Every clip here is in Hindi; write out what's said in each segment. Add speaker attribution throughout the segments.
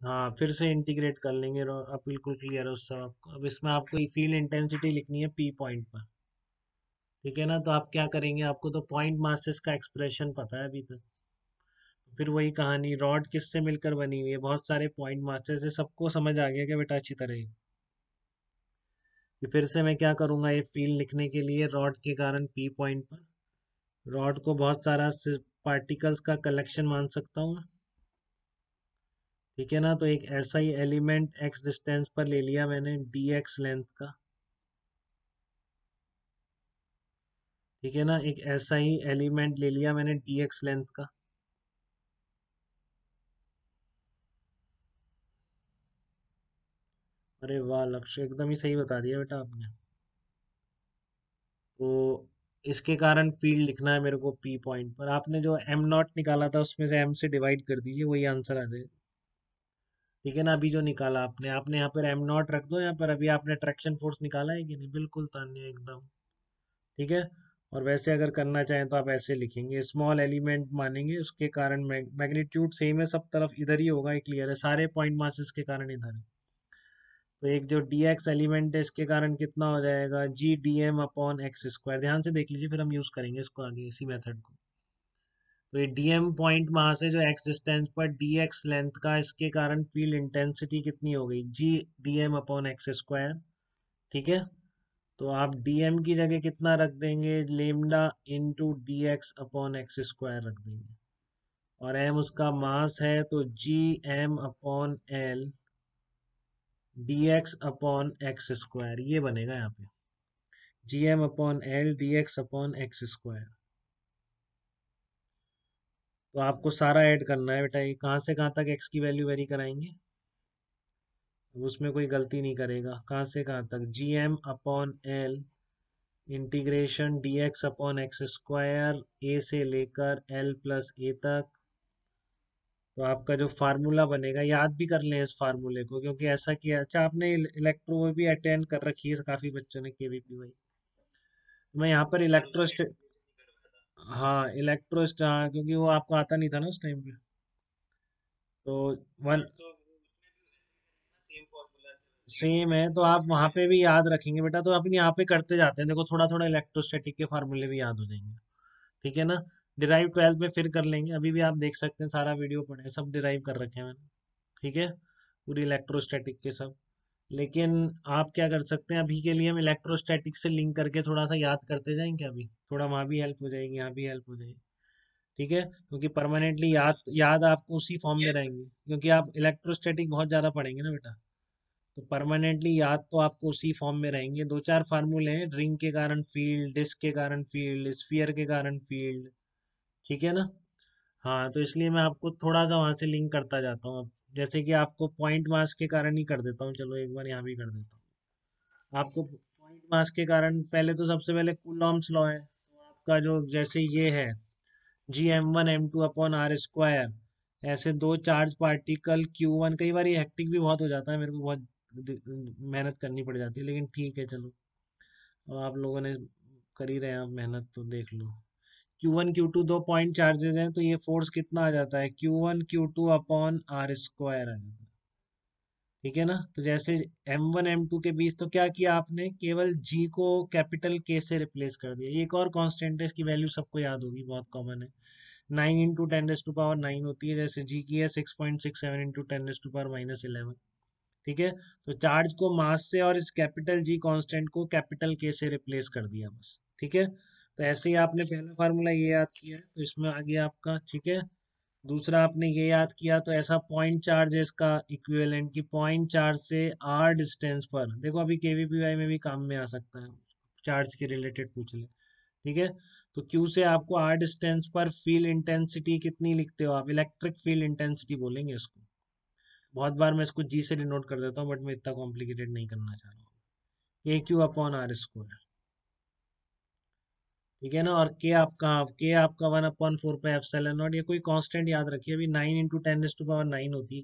Speaker 1: हाँ, फिर से इंटीग्रेट कर लेंगे। अब बिल्कुल क्लियर है उस सब आपको। अब इसमें आपको फील्ड इंटेंसिटी लिखनी है पी पॉइंट पर। ठीक है ना, तो आप क्या करेंगे, आपको तो पॉइंट मासेस का एक्सप्रेशन पता है अभी तक। फिर वही कहानी, रॉड किससे मिलकर बनी हुई है, बहुत सारे पॉइंट मासेस है, सबको समझ आ गया क्या बेटा अच्छी तरह ही? कि फिर से मैं क्या करूंगा, ये फील्ड लिखने के लिए रॉड के कारण पी पॉइंट पर रॉड को बहुत सारा पार्टिकल्स का कलेक्शन मान सकता हूँ। ठीक है ना, तो एक ऐसा ही एलिमेंट एक्स डिस्टेंस पर ले लिया मैंने डी एक्स लेंथ का। ठीक है ना, एक ऐसा ही एलिमेंट ले लिया मैंने डी एक्स लेंथ का। अरे वाह लक्ष्य, एकदम ही सही बता दिया बेटा आपने। तो इसके कारण फील्ड लिखना है मेरे को पी पॉइंट पर। आपने जो एम नॉट निकाला था उसमें से एम से डिवाइड कर दीजिए, वही आंसर आ जाएगा। ठीक है ना, अभी जो निकाला आपने आपने यहाँ पर एम नॉट रख दो, यहाँ पर अभी आपने ट्रैक्शन फोर्स निकाला है कि नहीं, बिल्कुल तान्या एकदम। ठीक है। और वैसे अगर करना चाहें तो आप ऐसे लिखेंगे, स्मॉल एलिमेंट मानेंगे उसके कारण मैग्नीट्यूड सेम है सब तरफ, इधर ही होगा, ये क्लियर है, सारे पॉइंट मासेस के कारण इधर है। तो एक जो डी एक्स एलिमेंट है इसके कारण कितना हो जाएगा, G d m upon x square. ध्यान से देख लीजिए, फिर हम यूज करेंगे इसको आगे इसी मेथड को। तो ये डी एम पॉइंट वहां से जो एक्स डिस्टेंस पर डी एक्स लेंथ का, इसके कारण फील्ड इंटेंसिटी कितनी हो गई, G d m upon x square. ठीक है। तो आप dm की जगह कितना रख देंगे, lambda into d x upon x square रख देंगे। और m उसका मास है, तो G M upon L d x upon x square, ये बनेगा यहाँ पे, G M upon L d x upon x square. तो आपको सारा ऐड करना है बेटा, ये कहाँ से कहाँ तक x की वैल्यू वेरी कराएंगे। अब उसमें कोई गलती नहीं करेगा, कहाँ से कहाँ तक, G M upon L integration d x upon x square a से लेकर एल प्लस ए तक। तो आपका जो फार्मूला बनेगा, याद भी कर लें इस फार्मूले को, क्योंकि ऐसा किया। अच्छा, आपने इलेक्ट्रो वो भी अटेंड कर रखी है काफी बच्चों ने, केवीपी वाई। मैं यहाँ पर इलेक्ट्रोस्ट, हाँ इलेक्ट्रोस्ट, हाँ क्योंकि वो आपको आता नहीं था ना उस टाइम पे। तो वन सेम है, तो आप वहां पे भी याद रखेंगे बेटा, तो अपन यहाँ पे करते जाते हैं, देखो थोड़ा थोड़ा इलेक्ट्रोस्टैटिक के फार्मूले भी याद हो जाएंगे। ठीक है ना, डिराइव 12 में फिर कर लेंगे, अभी भी आप देख सकते हैं सारा वीडियो पड़े सब डिराइव कर रखे हैं मैंने। ठीक है, पूरी इलेक्ट्रोस्टैटिक के सब। लेकिन आप क्या कर सकते हैं, अभी के लिए हम इलेक्ट्रोस्टैटिक से लिंक करके थोड़ा सा याद करते जाएंगे, अभी थोड़ा वहाँ भी हेल्प हो जाएगी, यहाँ भी हेल्प हो जाएगी। ठीक है, क्योंकि परमानेंटली याद याद आपको उसी फॉर्म में रहेंगे, क्योंकि आप इलेक्ट्रोस्टैटिक बहुत ज़्यादा पढ़ेंगे ना बेटा। तो परमानेंटली याद तो आपको उसी फॉर्म में रहेंगे। दो चार फार्मूले हैं, रिंग के कारण फील्ड, डिस्क के कारण फील्ड, स्फीयर के कारण फील्ड। ठीक है ना। हाँ, तो इसलिए मैं आपको थोड़ा सा वहां से लिंक करता जाता हूँ अब। जैसे कि आपको पॉइंट मास के कारण ही कर देता हूँ, चलो एक बार यहाँ भी कर देता हूँ आपको। पॉइंट मास के कारण पहले तो सबसे पहले कूलॉम्स लॉ है, तो आपका जो जैसे ये है, G m one m two upon r square. ऐसे दो चार्ज पार्टिकल क्यू वन, कई बार ये हेक्टिक भी बहुत हो जाता है, मेरे को बहुत मेहनत करनी पड़ जाती है, लेकिन ठीक है चलो। अब आप लोगों ने कर ही रहे हैं आप मेहनत, तो देख लो। Q1 Q2 दो पॉइंट चार्जेस हैं, तो ये फोर्स कितना आ जाता है, Q1 Q2 upon r square आ जाता है। ठीक है ना, तो जैसे M1 M2 के बीच, तो क्या किया आपने, केवल G को कैपिटल K से रिप्लेस कर दिया। एक और कांस्टेंट है, इसकी वैल्यू सबको याद होगी, बहुत कॉमन है, 9 × 10⁻⁹ होती है, जैसे G की है 6.67 × 10⁻⁻11। ठीक है, तो चार्ज को मास से और इस कैपिटल जी कांस्टेंट को कैपिटल के से रिप्लेस कर दिया बस। ठीक है, तो ऐसे ही आपने पहला फार्मूला ये याद किया है, तो इसमें आ गया आपका। ठीक है, दूसरा आपने ये याद किया, तो ऐसा पॉइंट चार्ज है इसका इक्विवेलेंट, की पॉइंट चार्ज से आर डिस्टेंस पर, देखो अभी केवीपीआई में भी काम में आ सकता है, चार्ज के रिलेटेड पूछ ले। ठीक है, तो क्यू से आपको आर डिस्टेंस पर फील्ड इंटेंसिटी कितनी लिखते हो आप, इलेक्ट्रिक फील्ड इंटेंसिटी बोलेंगे इसको। बहुत बार मैं इसको जी से डिनोट कर देता हूँ, बट मैं इतना कॉम्प्लिकेटेड नहीं करना चाह रहा हूँ। ए क्यू अपॉन आर स्क्वायर। ठीक है ना, और के आपका 1/4 पाई एप्सिलॉन नॉट, ये कोई कांस्टेंट याद रखिए, अभी 9 × 10⁻⁹ होती है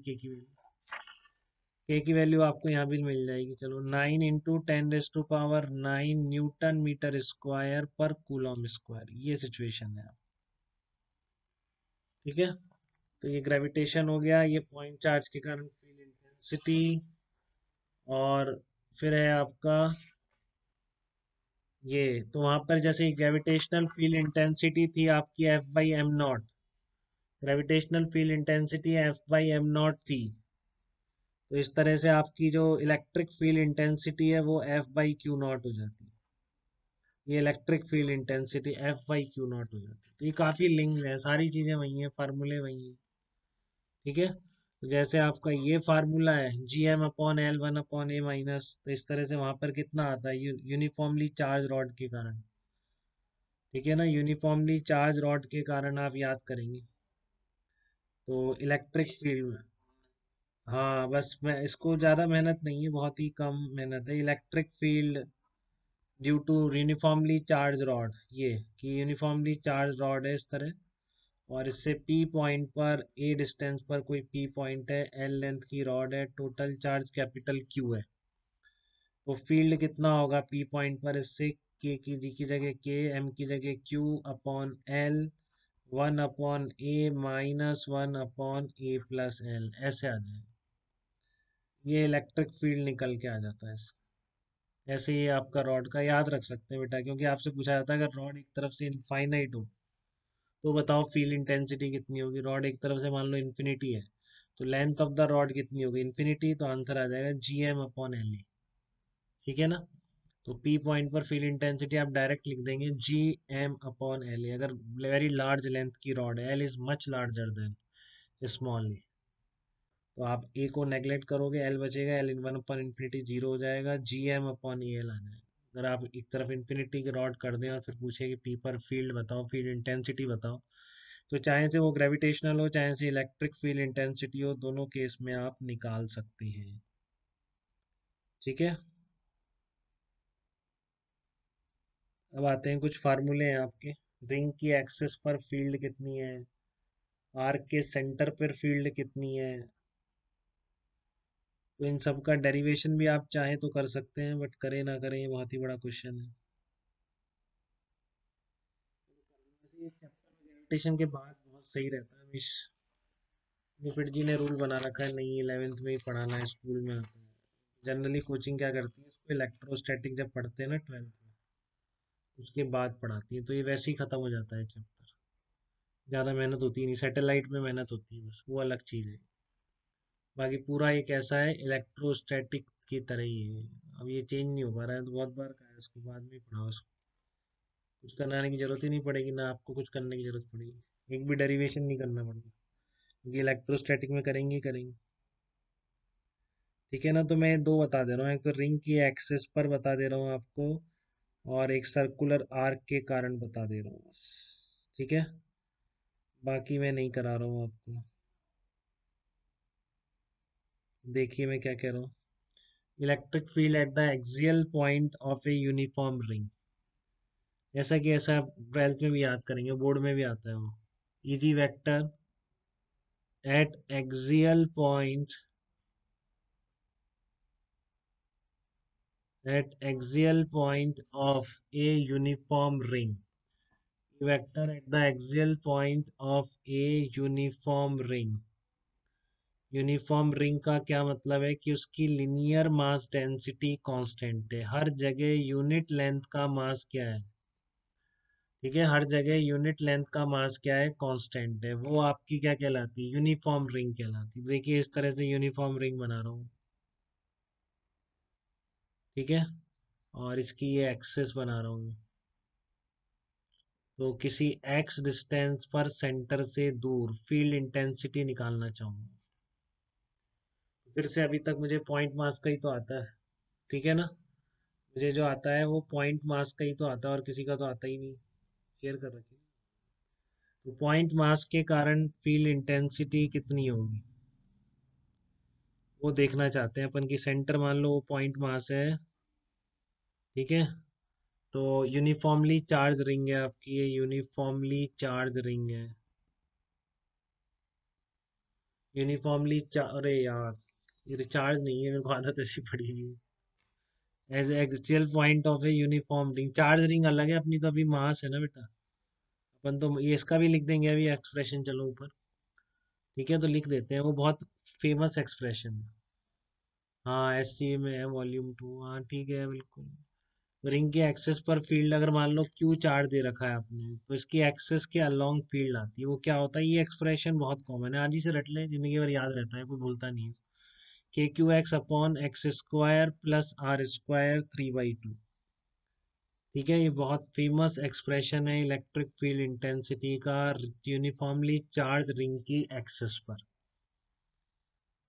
Speaker 1: के की वैल्यू आपको यहाँ भी मिल जाएगी। चलो 9 × 10⁻⁹ न्यूटन मीटर स्क्वायर पर कूलम स्क्वायर, ये सिचुएशन है। ठीक है, तो ये ग्रेविटेशन हो गया, ये पॉइंट चार्ज के कारण डेंसिटी, और फिर है आपका ये, तो वहां पर जैसे ग्रेविटेशनल फील्ड इंटेंसिटी थी आपकी F/m0, gravitational field intensity F/m0 थी। तो इस तरह से आपकी जो इलेक्ट्रिक फील्ड इंटेंसिटी है वो F/q0 हो जाती है। ये इलेक्ट्रिक फील्ड इंटेंसिटी F/q0 हो जाती है। तो ये काफी लिंक है, सारी चीजें वही हैं, फार्मूले वही हैं। ठीक है, तो जैसे आपका ये फार्मूला है Gm/L1/a-, तो इस तरह से वहां पर कितना आता है यूनिफॉर्मली चार्ज रॉड के कारण। ठीक है ना, यूनिफॉर्मली चार्ज रॉड के कारण आप याद करेंगे। तो इलेक्ट्रिक फील्ड, हाँ बस मैं इसको ज़्यादा मेहनत नहीं है, बहुत ही कम मेहनत है। Electric field due to uniformly charge rod, ये कि यूनिफॉर्मली चार्ज रॉड है इस तरह, और इससे पी पॉइंट पर, ए डिस्टेंस पर कोई पी पॉइंट है, एल लेंथ की रॉड है, टोटल चार्ज कैपिटल क्यू है। तो फील्ड कितना होगा पी पॉइंट पर इससे, के की जी की जगह के, एम की जगह Q upon L, 1/a-1/a+ L, ऐसे आ जाएगा। ये इलेक्ट्रिक फील्ड निकल के आ जाता है इसका। ऐसे ही आपका रॉड का याद रख सकते हैं बेटा, क्योंकि आपसे पूछा जाता है अगर रॉड एक तरफ से इनफाइनाइट हो तो बताओ फील्ड इंटेंसिटी कितनी होगी। रॉड एक तरफ से मान लो इन्फिनिटी है, तो लेंथ ऑफ द रॉड कितनी होगी इन्फिनिटी, तो आंसर आ जाएगा Gm/L। ठीक है ना, तो पी पॉइंट पर फील्ड इंटेंसिटी आप डायरेक्ट लिख देंगे Gm/L। अगर वेरी लार्ज लेंथ की रॉड है, L is much larger than small a, तो आप ए को नेग्लेक्ट करोगे, एल बचेगा, एल इन 1/इन्फिनिटी 0 हो जाएगा, Gm/L आ जाएगा। अगर आप एक तरफ इन्फिनिटी की रॉड कर दें और फिर पूछे कि पी पर फील्ड बताओ, फील्ड इंटेंसिटी बताओ, तो चाहे से वो ग्रेविटेशनल हो चाहे से इलेक्ट्रिक फील्ड इंटेंसिटी हो, दोनों केस में आप निकाल सकते हैं। ठीक है, अब आते हैं कुछ फार्मूले हैं आपके। रिंग की एक्सिस पर फील्ड कितनी है, आर्क के सेंटर पर फील्ड कितनी है, तो इन सब का डेरिवेशन भी आप चाहें तो कर सकते हैं, बट करें ना करें ये बहुत ही बड़ा क्वेश्चन है। वैसे ये चैप्टर ग्रेविटेशन के बाद बहुत सही रहता है हमेश, न्यूपिट जी ने रूल बना रखा है नहीं 11th में ही पढ़ाना है, स्कूल में आता है। जनरली कोचिंग क्या करती है, इसको इलेक्ट्रोस्टैटिक जब पढ़ते हैं ना 12th में, उसके बाद पढ़ाती है, तो ये वैसे ही खत्म हो जाता है चैप्टर। ज़्यादा मेहनत होती नहीं, सैटेलाइट में मेहनत होती है बस, वो अलग चीज़ है। बाकी पूरा ये कैसा है, इलेक्ट्रोस्टैटिक की तरह ही है। अब ये चेंज नहीं हो पा रहा है, तो बहुत बार कहा है उसको बाद में ही पढ़ाओ उसको, कुछ कराने की जरूरत ही नहीं पड़ेगी, ना आपको कुछ करने की जरूरत पड़ेगी, एक भी डेरिवेशन नहीं करना पड़ेगा, क्योंकि इलेक्ट्रोस्टैटिक में करेंगे ही करेंगे। ठीक है ना, तो मैं दो बता दे रहा हूँ, एक तो रिंग की एक्सिस पर बता दे रहा हूँ आपको, और एक सर्कुलर आर्क के कारण बता दे रहा हूँ बस। ठीक है, बाकी मैं नहीं करा रहा हूँ आपको। देखिए मैं क्या कह रहा हूँ, electric field at the axial point of a uniform ring, जैसा कि ऐसा 12th में भी याद करेंगे, बोर्ड में भी आता है वो, easy vector eight axial point, of a uniform ring, vector at the axial point of a uniform ring। Uniform ring का क्या मतलब है कि उसकी लिनियर मास डेंसिटी कांस्टेंट है, हर जगह यूनिट लेंथ का मास क्या है। ठीक है, हर जगह यूनिट लेंथ का मास क्या है, कांस्टेंट है, वो आपकी क्या कहलाती है, यूनिफॉर्म रिंग कहलाती है। देखिए इस तरह से यूनिफॉर्म रिंग बना रहा हूँ। ठीक है, और इसकी ये एक्सेस बना रहा हूँ, तो किसी एक्स डिस्टेंस पर सेंटर से दूर फील्ड इंटेंसिटी निकालना चाहूंगा। फिर से अभी तक मुझे पॉइंट मास का ही तो आता है। ठीक है ना, मुझे जो आता है वो पॉइंट मास का ही तो आता है, और किसी का तो आता ही नहीं। शेयर कर रखिए, तो पॉइंट मास के कारण फील्ड इंटेंसिटी कितनी होगी वो देखना चाहते हैं अपन की, सेंटर मान लो वो पॉइंट मास है। ठीक है, तो यूनिफॉर्मली चार्ज रिंग है आपकी, ये यूनिफॉर्मली चार्ज रिंग है, यूनिफॉर्मली अरे यार, ये रिचार्ज नहीं है, मेरे को आदत ऐसी पड़ी हुई है। As axial point of a uniform ring, charge ring अलग है अपनी, तो अभी मास है ना बेटा, अपन तो ये इसका भी लिख देंगे अभी एक्सप्रेशन, चलो ऊपर। ठीक है, तो लिख देते हैं, वो बहुत फेमस एक्सप्रेशन है। हाँ, एस सी में है वॉल्यूम 2, हाँ ठीक है बिल्कुल। रिंग के एक्सेस पर फील्ड अगर मान लो क्यू चार्ज दे रखा है आपने, तो इसकी एक्सेस के अलोंग फील्ड आती है, वो क्या होता है, ये एक्सप्रेशन बहुत कॉमन है, आज ही से रट ले, जिंदगी भर याद रहता है, कोई भूलता नहीं है। K q x upon x square plus r square 3/2। ठीक है, ये बहुत फेमस एक्सप्रेशन है इलेक्ट्रिक फील्ड इंटेंसिटी का यूनिफॉर्मली चार्ज रिंग की एक्सेस पर।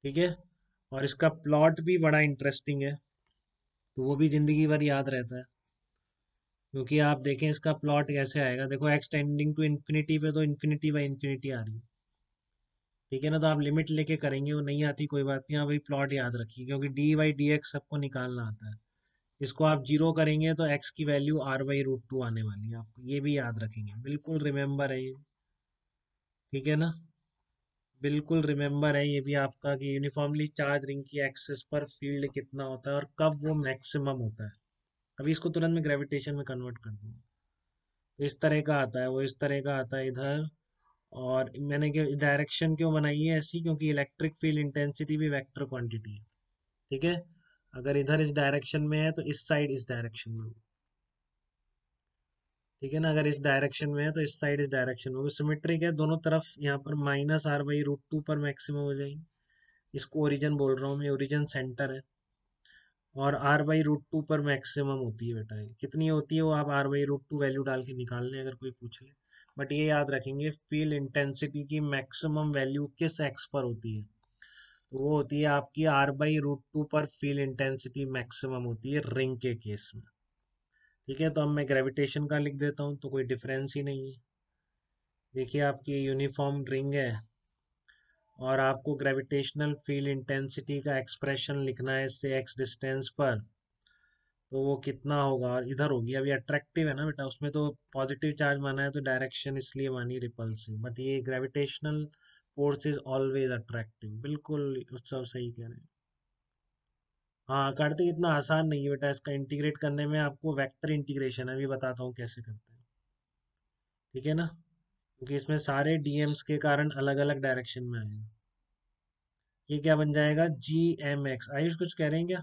Speaker 1: ठीक है, और इसका प्लॉट भी बड़ा इंटरेस्टिंग है, तो वो भी जिंदगी भर याद रहता है, क्योंकि आप देखें इसका प्लॉट कैसे आएगा, देखो एक्स टेंडिंग टू इन्फिनिटी पे तो इन्फिनिटी बाई इन्फिनिटी आ रही है। ठीक है ना, तो आप लिमिट लेके करेंगे, वो नहीं आती कोई बात नहीं, आप वही प्लॉट याद रखिए, क्योंकि डी बाई डी एक्स सबको निकालना आता है। इसको आप जीरो करेंगे तो एक्स की वैल्यू r/√2 आने वाली है, आपको ये भी याद रखेंगे, बिल्कुल रिमेम्बर है ये। ठीक है ना, बिल्कुल रिमेम्बर है ये भी आपका, कि यूनिफॉर्मली चार्ज रिंग की एक्सिस पर फील्ड कितना होता है और कब वो मैक्सिमम होता है। अभी इसको तुरंत में ग्रेविटेशन में कन्वर्ट कर दूंगा, तो इस तरह का आता है, वो इस तरह का आता है इधर। और मैंने डायरेक्शन क्यों बनाई है ऐसी, क्योंकि इलेक्ट्रिक फील्ड इंटेंसिटी भी वेक्टर क्वांटिटी है। ठीक है, अगर इधर इस डायरेक्शन में है तो इस साइड इस डायरेक्शन में होगी। ठीक है ना, अगर इस डायरेक्शन में है तो इस साइड इस डायरेक्शन में होगी, सिमेट्रिक है दोनों तरफ, यहाँ पर -r/√2 पर मैक्सिमम हो जाएगी। इसको ओरिजिन बोल रहा हूँ मैं, ओरिजिन सेंटर है, और r/√2 पर मैक्सिमम होती है बेटा, ये कितनी होती है वो आप r/√2 वैल्यू डाल के निकाल लें अगर कोई पूछ ले। बट ये याद रखेंगे, फील्ड इंटेंसिटी की मैक्सिमम वैल्यू किस एक्स पर होती है, तो वो होती है आपकी r/√2 पर फील्ड इंटेंसिटी मैक्सिमम होती है रिंग के केस में। ठीक है, तो अब मैं ग्रेविटेशन का लिख देता हूँ, तो कोई डिफरेंस ही नहीं है। देखिए आपकी यूनिफॉर्म रिंग है, और आपको ग्रेविटेशनल फील्ड इंटेंसिटी का एक्सप्रेशन लिखना है इससे एक्स डिस्टेंस पर, तो वो कितना होगा, और इधर होगी, अभी अट्रैक्टिव है ना बेटा, उसमें तो पॉजिटिव चार्ज माना है तो डायरेक्शन इसलिए मानी रिपल्सिव, बट ये gravitational force is always attractive, बिल्कुल उत्सव सही कह रहे हैं। हाँ, कार्तिक इतना आसान नहीं है बेटा, इसका इंटीग्रेट करने में आपको वेक्टर इंटीग्रेशन है, अभी बताता हूँ कैसे करते हैं। ठीक है ना, क्योंकि इसमें सारे डीएम्स के कारण अलग अलग डायरेक्शन में आएगा। ये क्या बन जाएगा, GMX, आयुष कुछ कह रहे हैं क्या,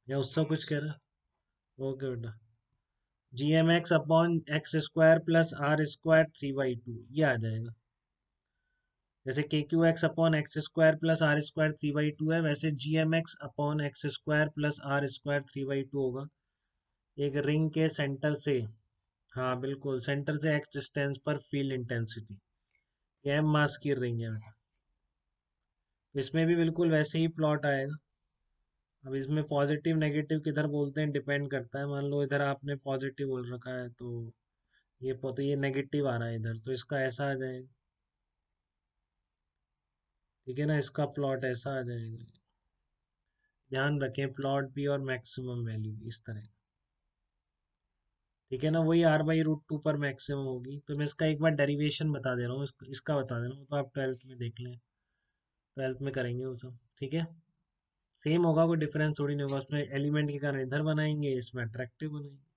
Speaker 1: या उत्सव कुछ कह रहा है, ओके बेटा। GMX upon x square plus r square 3/2, ये आ जाएगा। जैसे KQX upon x square plus r square 3/2 है, वैसे GMX upon x square plus r square 3/2 होगा, एक रिंग के सेंटर से। हाँ बिल्कुल, सेंटर से एक्स डिस्टेंस पर फील्ड इंटेंसिटी, ये एम मास की रिंग है बेटा। इसमें भी बिल्कुल वैसे ही प्लॉट आएगा। अब इसमें पॉजिटिव नेगेटिव किधर बोलते हैं डिपेंड करता है, मान लो इधर आपने पॉजिटिव बोल रखा है, तो ये नेगेटिव आ रहा है इधर, तो इसका ऐसा आ जाएगा। ठीक है ना, इसका प्लॉट ऐसा आ जाएगा, ध्यान रखें, प्लॉट भी और मैक्सिमम वैल्यू भी इस तरह। ठीक है ना, वही r/√2 पर मैक्सिमम होगी, तो मैं इसका एक बार डेरिवेशन बता दे रहा हूँ, इसका बता दे रहा हूँ, तो आप 12th में देख लें, 12th में करेंगे वो सब। ठीक है, सेम होगा, कोई डिफरेंस थोड़ी नहीं होगा, उसमें एलिमेंट के कारण इधर बनाएंगे, इसमें अट्रैक्टिव बनाएंगे।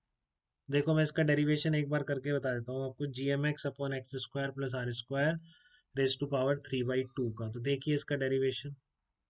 Speaker 1: देखो मैं इसका डेरिवेशन एक बार करके बता देता हूँ आपको, GMX upon x square plus r square raise to power 3/2 का, तो देखिए इसका डेरिवेशन।